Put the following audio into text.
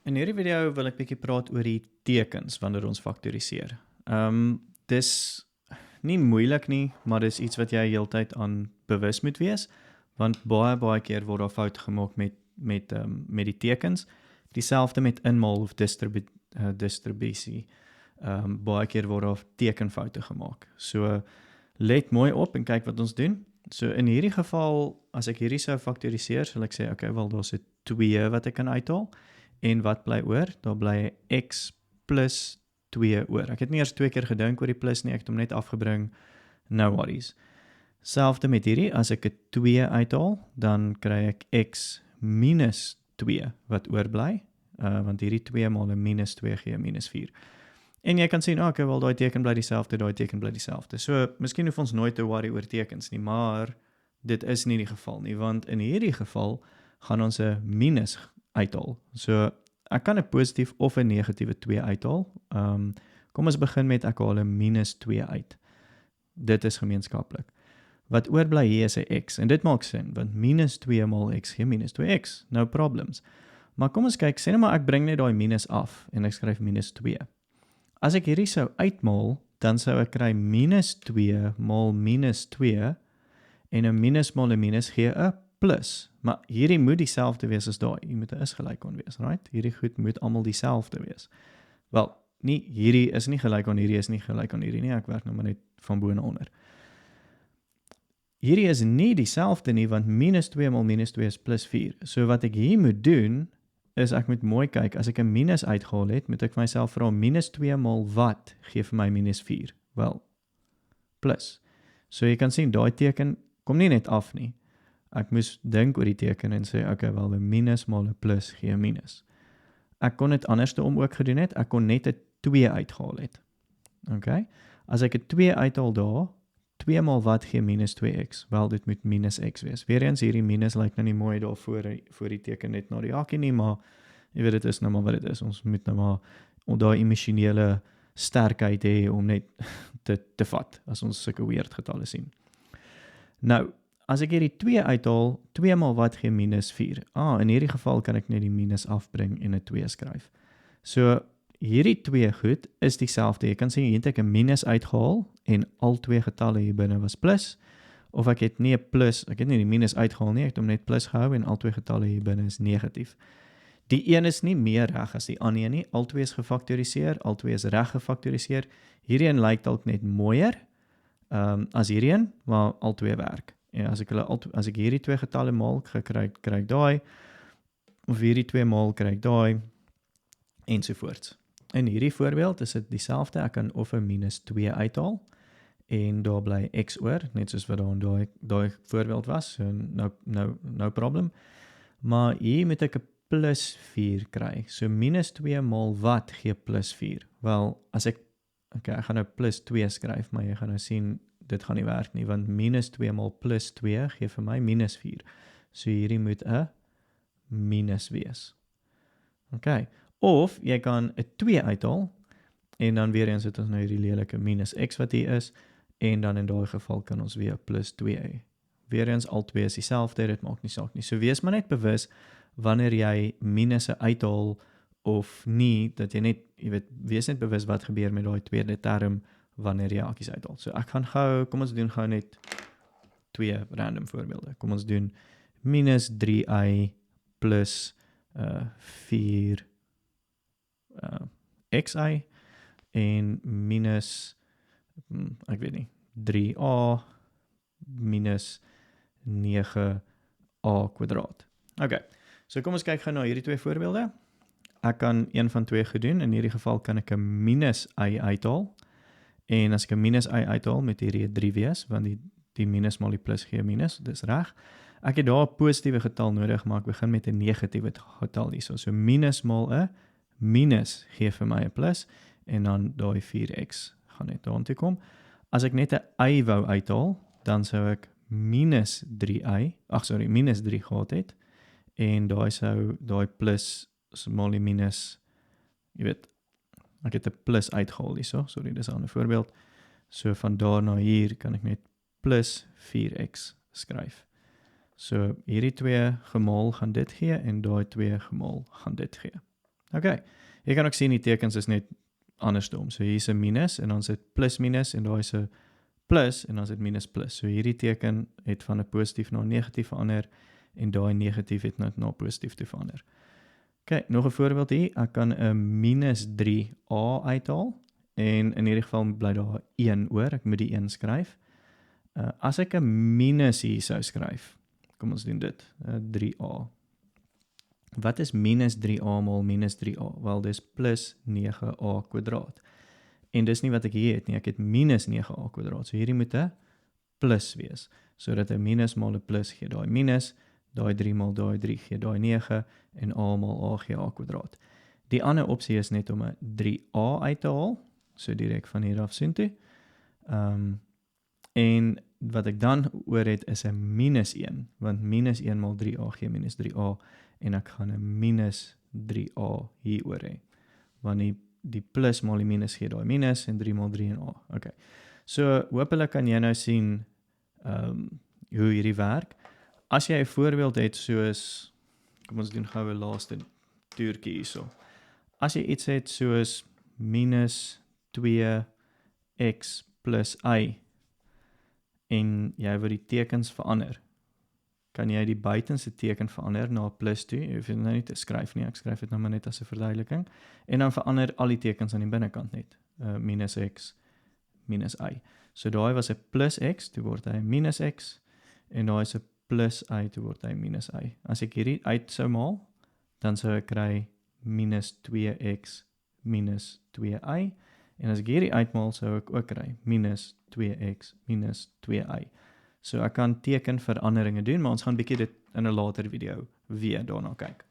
In hierdie video wil ek bietjie praat oor die tekens wanneer ons faktoriseer. Dis nie moeilik nie, maar dis iets wat jy heeltyd aan bewus moet wees, want baie keer word daar foute gemaak met die tekens. Dieselfde met inmaal of distribusie. Baie keer word daar tekenfoute gemaak. So let mooi op en kyk wat ons doen. So in hierdie geval, as ek hierdie sou faktoriseer, sal ek sê, okay, wel daar's 'n 2 wat ek kan uithaal. En wat bly oor? Daar bly x plus 2 oor. Ek het nie eers 2 keer gedink oor die plus nie, ek het hom net afgebring, no worries. Selfde met hierdie, as ek 'n 2 uithaal, dan kry ek x minus 2 wat oorbly, want hierdie 2 maal 'n minus 2 gee minus 4. En jy kan sien, okay, wel daai teken bly dieselfde, daai teken bly dieselfde. So, miskien hoef ons nooit te worry oor tekens nie, maar dit is nie die geval nie, want in hierdie geval gaan ons 'n minus uithaal. So, ek kan 'n positief of 'n negatiewe 2 uithaal. Kom ons begin met ek haal 'n minus 2 uit. Dit is gemeenskaplik. Wat oorbly hier is 'n x, en dit maak sin, want minus 2 maal x gee minus 2x, no problems. Maar kom ons kyk, sê nou maar ek bring net daai minus af, en ek skryf minus 2. As ek hierdie sou uitmaal, dan sou ek kry minus 2 maal minus 2, en 'n minus maal 'n minus gee 'n plus, maar hierdie moet dieselfde wees as daai, hier moet 'n is gelyk aan wees, right? Hierdie goed moet almal dieselfde wees. Wel, hierdie is nie gelyk aan hierdie, is nie gelyk aan hierdie nie, ek werk nou maar net van bo na onder. Hierdie is nie dieselfde nie, want minus 2 maal minus 2 is plus 4. So wat ek hier moet doen, is ek moet mooi kyk, as ek 'n minus uitgehaal het, moet ek vir myself vra, minus 2 maal wat gee vir my minus 4? Wel, plus. So jy kan sien, daai teken kom nie net af nie. Ek moes dink oor die teken en sê, okay, wel 'n minus maal 'n plus gee 'n minus. Ek kon dit andersom ook gedoen het, ek kon net 'n 2 uitgehaal het. Okay? As ek 'n 2 uithaal daar, 2 maal wat gee minus 2x? Wel, dit moet minus x wees. Weereens hierdie minus lyk nou nie mooi daar voor die teken net na die hakie nie, maar jy weet, dit is nou maar wat dit is. Ons moet nou maar daai emosionele sterkheid hê om net te vat, as ons sulke weird getalle sien. Nou, as ek hierdie 2 uithaal, 2 maal wat gee minus 4? In hierdie geval kan ek net die minus afbring en 'n 2 skryf. So, hierdie 2 goed is dieselfde. Jy kan sien, hier het ek 'n minus uitgehaal en al 2 getalle hier binne was plus, of ek het nie 'n plus, ek het nie die minus uitgehaal nie, ek het hom net plus gehou en al 2 getalle hier binne is negatief. Die een is nie meer reg as die ander nie, al 2 is gefaktoriseer, al 2 is reg gefaktoriseer. Hierdie een lyk dalk net mooier as hierdie een, maar al 2 werk. Ja, as ek hierdie 2 getalle maal, kry ek daai, of hierdie 2 maal kry ek daai, ensovoorts. In hierdie voorbeeld is dit dieselfde, ek kan of 'n minus 2 uithaal, en daar bly x oor, net soos wat daar in daai voorbeeld was, so no problem. Maar hier moet ek 'n plus 4 kry, so minus 2 maal wat gee plus 4? Wel, ek gaan nou plus 2 skryf, maar jy gaan nou sien, dit gaan nie werk nie, want minus 2 maal plus 2 gee vir my minus 4. So hierdie moet 'n minus wees. Okay. Of jy kan 'n 2 uithaal, en dan weer eens het ons nou hierdie lelike minus x wat hier is, en dan in daai geval kan ons weer plus 2 hê. Weer eens al 2 is dieselfde, dit maak nie saak nie. So wees maar net bewus, wanneer jy minusse uithaal, of nie, dat jy net, wees net bewus wat gebeur met daai tweede term, wanneer jy hakies uithaal. So ek gaan kom ons doen gou net 2 random voorbeelde. Kom ons doen minus 3y plus 4 xy, en minus, ek weet nie, 3a minus 9a kwadraat. Okay, so kom ons kyk gou na hierdie 2 voorbeelde. Ek kan een van 2 gedoen, in hierdie geval kan ek 'n minus y uithaal, en as ek 'n minus y uithaal, met hierdie 3 wees, want die minus maal die plus gee minus, dis reg. Ek het daar 'n positiewe getal nodig, maar ek begin met 'n negatiewe getal hierso. So minus maal 'n minus gee vir my 'n plus, en dan daai 4x gaan net daartoe kom. As ek net 'n y wou uithaal, dan sou ek minus 3 gehad het, en daai plus maal die minus, jy weet, ek het 'n plus uitgehaal hierso, sorry, dis 'n ander voorbeeld. So van daar na hier kan ek net plus 4x skryf. So hierdie 2 gemaal gaan dit gee, en daai 2 gemaal gaan dit gee. Okay, jy kan ook sien die tekens is net andersom. So hier is 'n minus en dan is dit plus minus en daar is 'n plus en dan is dit minus plus. So hierdie teken het van 'n positief na 'n negatief verander en daai negatief het nou na positief toe verander. Okay, nog 'n voorbeeld hier. Ek kan 'n minus 3a uithaal en in hierdie geval bly daar 1 oor. Ek moet die 1 skryf. As ek 'n minus hier sou skryf, kom ons doen dit, 3a. Wat is minus 3a maal minus 3a? Wel, dis plus 9a kwadraat. En dis nie wat ek hier het nie, ek het minus 9a kwadraat. So hierdie moet 'n plus wees. So dat 'n minus maal 'n plus gee daai minus, daai 3 maal daai 3 gee daai 9 en a maal a gee a kwadraat. Die ander opsie is net om 'n 3a uit te haal, so direk van hier af soontoe. En wat ek dan oor het is 'n minus 1, want minus 1 maal 3a gee minus 3a en ek gaan 'n minus 3a hier oor hê. Want die plus maal die minus gee daai minus en 3 maal 3 en a. Okay. So hopelik kan jy nou sien hoe hierdie werk. As jy 'n voorbeeld het soos, kom ons doen gou 'n laaste toertjie hierso. As jy iets het soos minus 2x plus y en jy wil die tekens verander, kan jy die buitenste teken verander na 'n plus toe. Jy hoef dit nou nie te skryf nie, ek skryf dit nou maar net as 'n verduideliking. En dan verander al die tekens aan die binnekant net. Minus x, minus y. So daai was 'n plus x, toe word hy minus x, en daai is 'n plus y, toe word hy minus y. As ek hierdie uit sou maal, dan sou ek kry minus 2x minus 2y, en as ek hierdie uitmaal, sou ek ook kry minus 2x minus 2y. So ek kan tekenveranderinge doen, maar ons gaan bietjie dit in 'n later video weer daarna kyk.